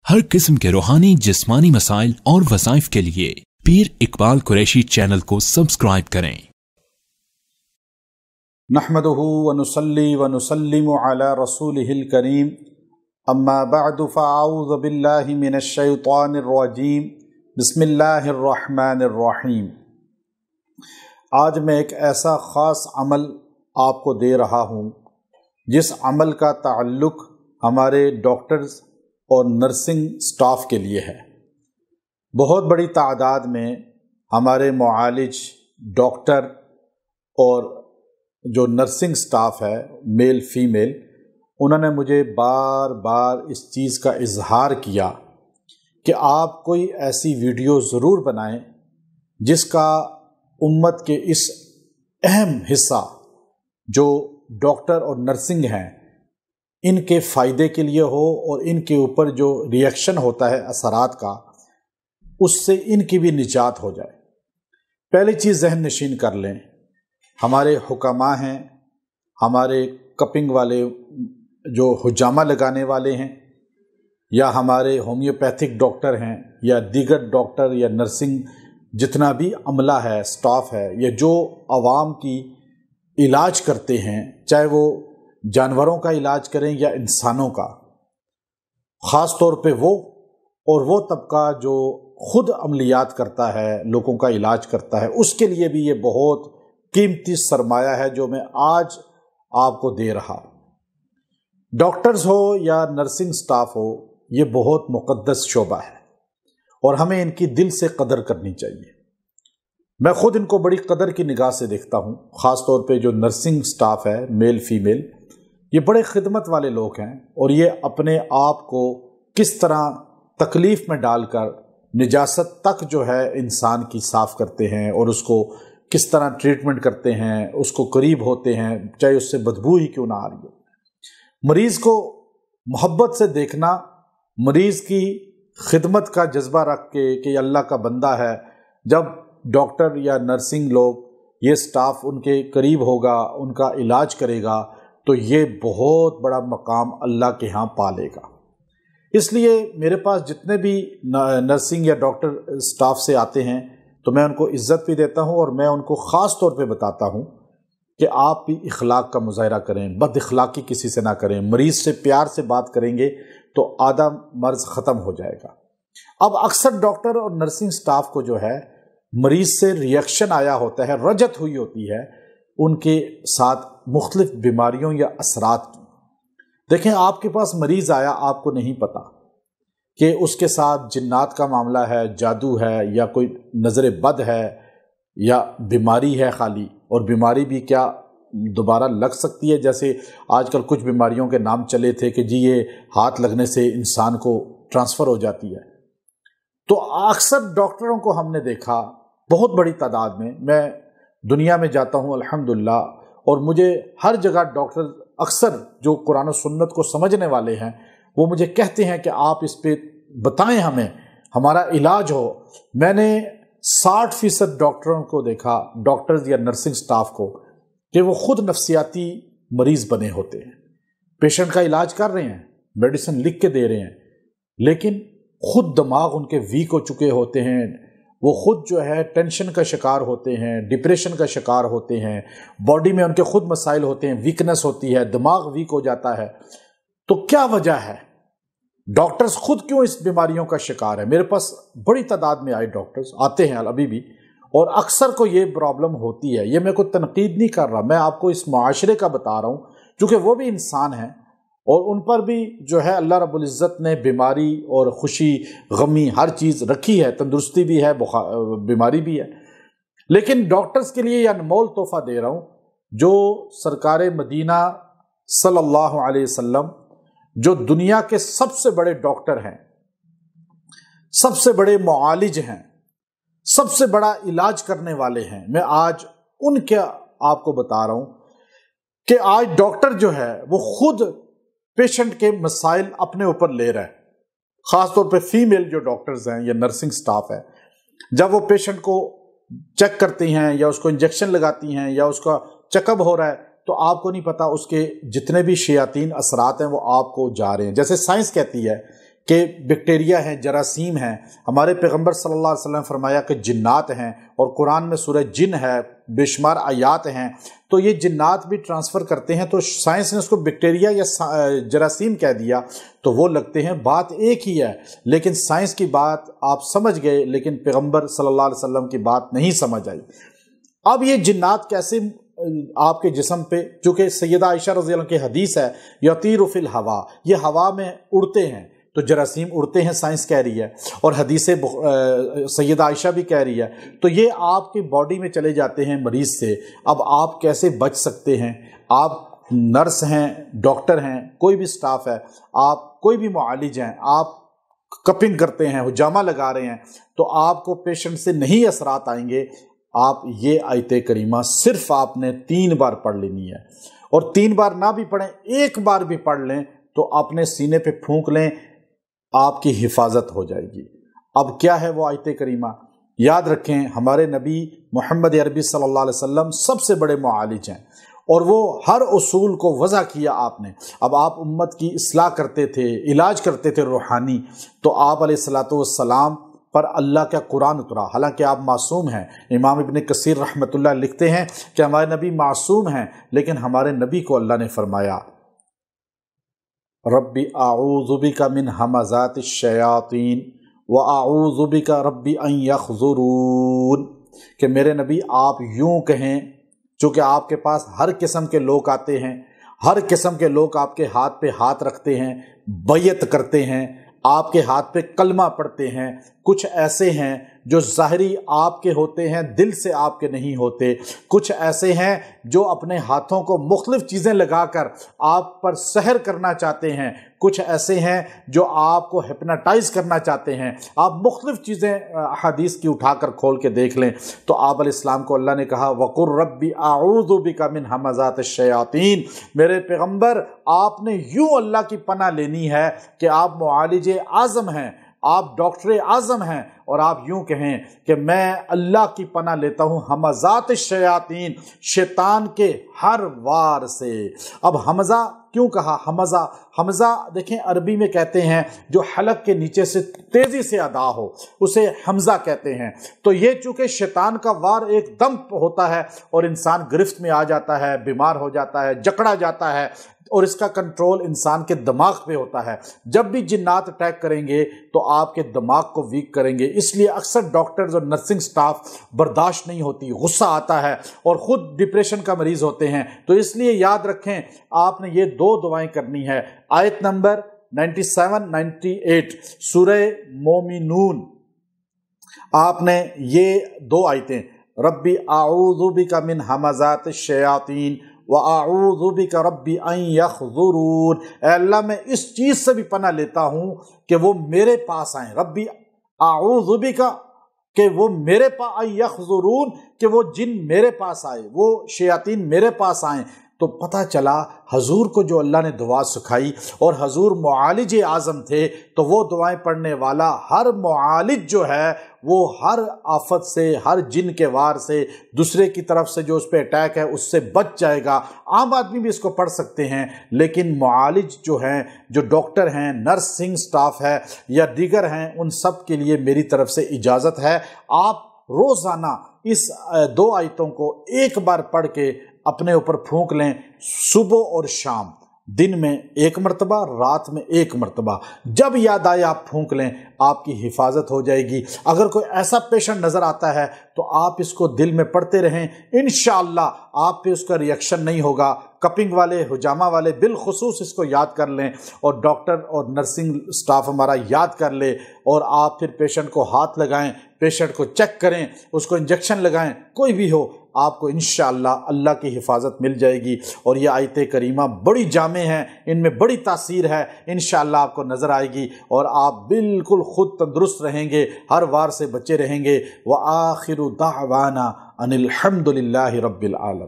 हर किस्म के रूहानी जिस्मानी मसाइल और वज़ाइफ के लिए पीर इकबाल कुरैशी चैनल को सब्सक्राइब करें। नहमदुहु व नुसल्ली व नुसल्लिमु अला रसूलिहिल करीम, अम्मा बअदु फ़अऊज़ु बिल्लाहि मिनश शैतानिर रजीम, बिस्मिल्लाहिर रहमानिर रहीम। आज मैं एक ऐसा ख़ास अमल आपको दे रहा हूँ जिस अमल का ताल्लुक़ हमारे डॉक्टर्स और नर्सिंग स्टाफ के लिए है। बहुत बड़ी तादाद में हमारे मुआलिज, डॉक्टर और जो नर्सिंग स्टाफ है, मेल फीमेल, उन्होंने मुझे बार बार इस चीज़ का इजहार किया कि आप कोई ऐसी वीडियो ज़रूर बनाएं जिसका उम्मत के इस अहम हिस्सा जो डॉक्टर और नर्सिंग हैं इनके फ़ायदे के लिए हो और इनके ऊपर जो रिएक्शन होता है असरात का, उससे इनकी भी निजात हो जाए। पहली चीज़ जहन नशीन कर लें, हमारे हुक्मा हैं, हमारे कपिंग वाले जो हुजामा लगाने वाले हैं, या हमारे होम्योपैथिक डॉक्टर हैं, या दीगर डॉक्टर या नर्सिंग जितना भी अमला है, स्टाफ है, या जो आवाम की इलाज करते हैं, चाहे वो जानवरों का इलाज करें या इंसानों का, ख़ास तौर पे वो तबका जो ख़ुद अमलियात करता है, लोगों का इलाज करता है, उसके लिए भी ये बहुत कीमती सरमाया है जो मैं आज आपको दे रहा हूँ। डॉक्टर्स हो या नर्सिंग स्टाफ हो, ये बहुत मुक़द्दस शोबा है और हमें इनकी दिल से कदर करनी चाहिए। मैं ख़ुद इनको बड़ी कदर की निगाह से देखता हूँ। ख़ास तौर पे जो नर्सिंग स्टाफ है, मेल फीमेल, ये बड़े खिदमत वाले लोग हैं और ये अपने आप को किस तरह तकलीफ़ में डालकर निजासत तक जो है इंसान की साफ़ करते हैं और उसको किस तरह ट्रीटमेंट करते हैं, उसको करीब होते हैं, चाहे उससे बदबू ही क्यों ना आ रही हो। मरीज़ को मोहब्बत से देखना, मरीज़ की खिदमत का जज्बा रख के कि अल्लाह का बंदा है, जब डॉक्टर या नर्सिंग लोग, ये स्टाफ उनके करीब होगा, उनका इलाज करेगा, तो ये बहुत बड़ा मकाम अल्लाह के यहाँ पालेगा। इसलिए मेरे पास जितने भी नर्सिंग या डॉक्टर स्टाफ से आते हैं तो मैं उनको इज़्ज़त भी देता हूँ और मैं उनको ख़ास तौर पे बताता हूँ कि आप भी इखलाक का मुज़ाहरा करें, बद इखलाकी किसी से ना करें, मरीज़ से प्यार से बात करेंगे तो आधा मर्ज़ ख़त्म हो जाएगा। अब अक्सर डॉक्टर और नर्सिंग स्टाफ को जो है मरीज़ से रिएक्शन आया होता है, रजत हुई होती है उनके साथ मुख्तलिफ बीमारियों या असरात की। देखें, आपके पास मरीज़ आया, आपको नहीं पता कि उसके साथ जिन्नात का मामला है, जादू है, या कोई नज़र बद है, या बीमारी है खाली, और बीमारी भी क्या दोबारा लग सकती है। जैसे आजकल कुछ बीमारियों के नाम चले थे कि जी ये हाथ लगने से इंसान को ट्रांसफ़र हो जाती है। तो अक्सर डॉक्टरों को हमने देखा बहुत बड़ी तादाद में, मैं दुनिया में जाता हूँ अल्हम्दुलिल्लाह, और मुझे हर जगह डॉक्टर अक्सर जो कुरान और सुन्नत को समझने वाले हैं वो मुझे कहते हैं कि आप इस पे बताएं, हमें हमारा इलाज हो। मैंने 60% डॉक्टरों को देखा, डॉक्टर्स या नर्सिंग स्टाफ को, कि वो खुद नफ्सियाती मरीज़ बने होते हैं, पेशेंट का इलाज कर रहे हैं, मेडिसिन लिख के दे रहे हैं, लेकिन खुद दिमाग उनके वीक हो चुके होते हैं, वो खुद जो है टेंशन का शिकार होते हैं, डिप्रेशन का शिकार होते हैं, बॉडी में उनके खुद मसाइल होते हैं, वीकनेस होती है, दिमाग वीक हो जाता है। तो क्या वजह है? डॉक्टर्स खुद क्यों इस बीमारियों का शिकार है? मेरे पास बड़ी तादाद में आए डॉक्टर्स आते हैं अभी भी, और अक्सर को ये प्रॉब्लम होती है। ये मैं कोई तनकीद नहीं कर रहा, मैं आपको इस मुआशरे का बता रहा हूँ, क्योंकि वो भी इंसान हैं और उन पर भी जो है अल्लाह रब्बुल इज़्ज़त ने बीमारी और खुशी, गमी, हर चीज़ रखी है, तंदुरुस्ती भी है, बीमारी भी है। लेकिन डॉक्टर्स के लिए यह अनमोल तोहफ़ा दे रहा हूँ जो सरकार मदीना सल्लल्लाहु अलैहि वसल्लम, जो दुनिया के सबसे बड़े डॉक्टर हैं, सबसे बड़े मुआलिज हैं, सबसे बड़ा इलाज करने वाले हैं, मैं आज उनके आपको बता रहा हूँ कि आज डॉक्टर जो है वो खुद पेशेंट के मसाइल अपने ऊपर ले रहा है। ख़ास तौर पे फीमेल जो डॉक्टर्स हैं या नर्सिंग स्टाफ है, जब वो पेशेंट को चेक करती हैं या उसको इंजेक्शन लगाती हैं या उसका चेकअप हो रहा है, तो आपको नहीं पता उसके जितने भी शयातीन असरात हैं वो आपको जा रहे हैं। जैसे साइंस कहती है کہ بیکٹیریا ہیں، جراثیم ہیں۔ ہمارے پیغمبر صلی اللہ علیہ وسلم نے فرمایا کہ جنات ہیں، اور قرآن میں سورہ جن ہے، بے شمار آیات ہیں۔ تو یہ جنات بھی ٹرانسفر کرتے ہیں، تو سائنس نے اس کو بیکٹیریا یا جراثیم کہہ دیا، تو وہ لگتے ہیں بات ایک ہی ہے، لیکن سائنس کی بات آپ سمجھ گئے، لیکن پیغمبر صلی اللہ علیہ وسلم کی بات نہیں سمجھ آئی۔ اب یہ جنات کیسے آپ کے جسم پہ، چونکہ سیدہ عائشہ رضی اللہ عنہا کی حدیث ہے یطیر فی الہوا، یہ ہوا میں اڑتے ہیں، تو جراثیم اڑتے ہیں سائنس کہہ رہی ہے، اور حدیث سیدہ عائشہ بھی کہہ رہی ہے، تو یہ آپ کی باڈی میں چلے جاتے ہیں مریض سے۔ اب آپ کیسے بچ سکتے ہیں؟ آپ نرس ہیں، ڈاکٹر ہیں، کوئی بھی سٹاف ہے، آپ کوئی بھی معالج ہیں، آپ کپنگ کرتے ہیں، حجامہ لگا رہے ہیں، تو آپ کو پیشنٹ سے نہیں اثرات آئیں گے۔ آپ یہ آیت کریمہ صرف آپ نے 3 بار پڑھ لینی ہے، اور 3 بار نہ بھی پڑھیں، 1 بار بھی پڑھ لیں تو اپنے سینے پہ پھونک لیں، آپ کی حفاظت ہو جائے گی۔ اب کیا ہے وہ آیت کریمہ؟ یاد رکھیں، ہمارے نبی محمد عربی صلی اللہ علیہ وسلم سب سے بڑے معالج ہیں، اور وہ ہر اصول کو وضع کیا آپ نے۔ اب آپ امت کی اصلاح کرتے تھے، علاج کرتے تھے روحانی، تو آپ علیہ الصلوۃ والسلام پر اللہ کا قرآن اترا، حالانکہ آپ معصوم ہیں۔ امام ابن کثیر رحمۃ اللہ لکھتے ہیں کہ ہمارے نبی معصوم ہیں، لیکن ہمارے نبی کو اللہ نے فرمایا ربی اعوذ بک من ہمزات الشیاطین واعوذ بک ربی ان یحضرون، کہ میرے نبی آپ یوں کہیں، چونکہ آپ کے پاس ہر قسم کے لوگ آتے ہیں، ہر قسم کے لوگ آپ کے ہاتھ پہ ہاتھ رکھتے ہیں، بیعت کرتے ہیں، آپ کے ہاتھ پہ کلمہ پڑھتے ہیں۔ کچھ ایسے ہیں جو ظاہری آپ کے ہوتے ہیں، دل سے آپ کے نہیں ہوتے۔ کچھ ایسے ہیں جو اپنے ہاتھوں کو مختلف چیزیں لگا کر آپ پر سحر کرنا چاہتے ہیں۔ کچھ ایسے ہیں جو آپ کو ہپناٹائز کرنا چاہتے ہیں۔ آپ مختلف چیزیں حدیث کی اٹھا کر کھول کے دیکھ لیں، تو آپ علیہ السلام کو اللہ نے کہا وَقُلْ رَبِّ أَعُوذُ بِكَ مِنْ ہَمَزَاتِ الشَّيَاطِينِ، میرے پیغمبر آپ نے یوں اللہ کی پناہ لینی ہے کہ آپ معالج اعظم ہیں، آپ ڈاکٹر اعظم ہیں، اور آپ یوں کہیں کہ میں اللہ کی پناہ لیتا ہوں ہمزات الشیاطین، شیطان کے ہر وار سے۔ اب حمزہ کیوں کہا؟ حمزہ دیکھیں عربی میں کہتے ہیں جو حلق کے نیچے سے تیزی سے ادا ہو، اسے حمزہ کہتے ہیں۔ تو یہ چونکہ شیطان کا وار ایک دم ہوتا ہے، اور انسان گرفت میں آ جاتا ہے، بیمار ہو جاتا ہے، جکڑا جاتا ہے، اور اس کا کنٹرول انسان کے دماغ پہ ہوتا ہے۔ جب بھی جنات اٹیک کریں گے تو آپ کے دماغ کو ویک کریں گے، اس لیے اکثر ڈاکٹرز اور نرسنگ سٹاف برداشت نہیں ہوتی، غصہ آتا ہے، اور خود ڈپریشن کا مریض ہوتے ہیں۔ تو اس لیے یاد رکھیں آپ نے یہ 2 دعائیں کرنی ہے۔ آیت نمبر 97-98 سورہ مومنون، آپ نے یہ 2 آیتیں ربی اعوذ بک من ہمزات الشیاطین وَأَعُوذُ بِكَ رَبِّ أَن يَحْضُرُونَ، اے اللہ میں اس چیز سے بھی پناہ لیتا ہوں کہ وہ میرے پاس آئیں، ربی اعوذ بک، کہ وہ میرے پاس ان یحضرون، کہ وہ جن میرے پاس آئے، وہ شیاطین میرے پاس آئیں۔ تو پتہ چلا حضور کو جو اللہ نے دعا سکھائی، اور حضور معالج اعظم تھے، تو وہ دعائیں پڑھنے والا ہر معالج جو ہے وہ ہر آفت سے، ہر جن کے وار سے، دوسرے کی طرف سے جو اس پہ اٹیک ہے اس سے بچ جائے گا۔ عام آدمی بھی اس کو پڑھ سکتے ہیں، لیکن معالج جو ہیں، جو ڈاکٹر ہیں، نرسنگ سٹاف ہے یا دیگر ہیں، ان سب کے لیے میری طرف سے اجازت ہے۔ آپ روزانہ اس 2 آیتوں کو 1 بار پڑھ کے اپنے اوپر پھونک لیں، صبح اور شام، دن میں 1 مرتبہ، رات میں 1 مرتبہ، جب یاد آئے آپ پھونک لیں، آپ کی حفاظت ہو جائے گی۔ اگر کوئی ایسا پیشنٹ نظر آتا ہے تو آپ اس کو دل میں پڑھتے رہیں، انشاءاللہ آپ پہ اس کا ریئیکشن نہیں ہوگا۔ کپنگ والے، حجامہ والے بالخصوص اس کو یاد کر لیں، اور ڈاکٹر اور نرسنگ سٹاف ہمارا یاد کر لے، اور آپ پھر پیشنٹ کو ہاتھ لگائیں، پیشنٹ کو چیک کریں، اس کو انجیکشن لگائیں، کوئی بھی ہو، آپ کو انشاءاللہ اللہ کی حفاظت مل جائے گی۔ اور یہ آیت کریمہ بڑی جامع ہیں، ان میں بڑی تاثیر ہے، انشاءاللہ آپ کو نظر آئے گی، اور آپ بالکل خود تندرست رہیں گے، ہر وار سے بچے رہیں گے۔ وآخر دعوانا ان الحمد للہ رب العالمین۔